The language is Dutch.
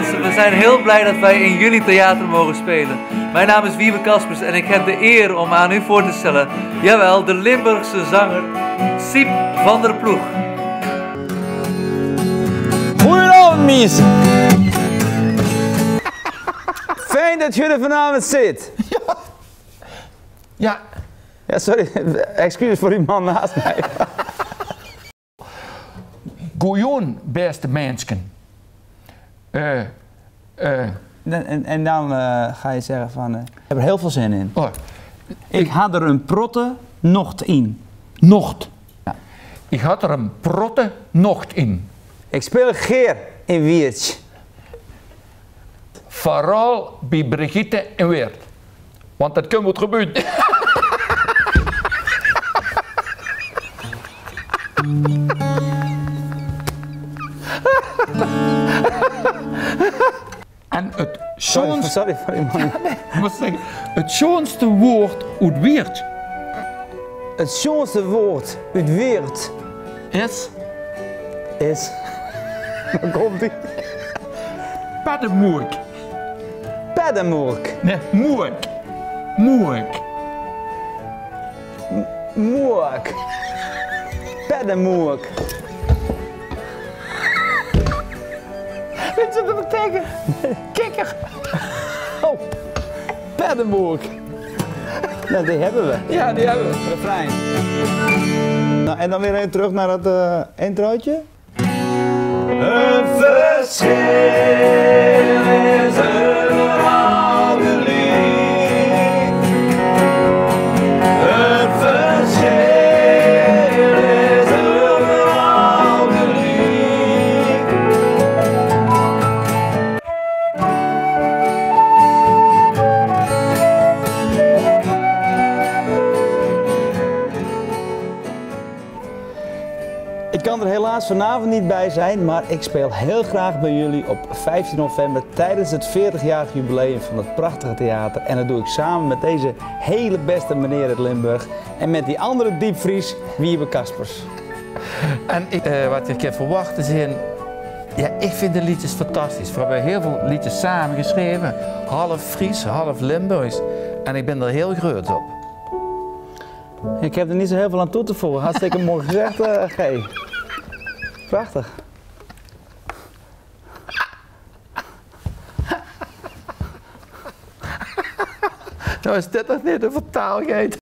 mensen, we zijn heel blij dat wij in jullie theater mogen spelen. Mijn naam is Wiebe Kaspers en ik heb de eer om aan u voor te stellen, jawel, de Limburgse zanger Siep van der Ploeg. Goedenavond, mensen. Fijn dat jullie vanavond zit. Ja. Ja, sorry, excuses voor die man naast mij. Goeien, beste mensen. En dan ga je zeggen van, ik heb er heel veel zin in. Oh, Ik had er een protte nocht in. nocht. Ja. Ik had er een protte nocht in. Ik speel Geer in Wiertje. Vooral bij Brigitte en Weert. Want dat kan wat gebeuren. En het schoonste, Sorry voor die man. het schoonste woord uit Weert Het schoonste woord uit Weert is Waar komt ie? paddenmoerk. Paddenmoerk. Nee, moerk. Moerk. Moerk. Paddenmoerk. Weet je wat dat betekent? Kikker. Oh, Paddenmoerk. Nou, die hebben we. Ja, die hebben we. Refrein. Nou, en dan weer even terug naar dat introotje. Een verschil is overal geliefd. Een verschil is overal geliefd. Ik kan er helaas vanavond niet bij zijn, maar ik speel heel graag bij jullie op 15 november tijdens het 40-jarig jubileum van het prachtige theater. En dat doe ik samen met deze hele beste meneer uit Limburg en met die andere diepvries, Wiebe Kaspers. En wat ik heb verwacht zijn, ja, ik vind de liedjes fantastisch. We hebben heel veel liedjes samen geschreven, half Fries, half Limburgs. En ik ben er heel groot op. Ik heb er niet zo heel veel aan toe te voegen. Hartstikke mooi gezegd, G. Prachtig. Nou is dit toch niet een vertaalgeit?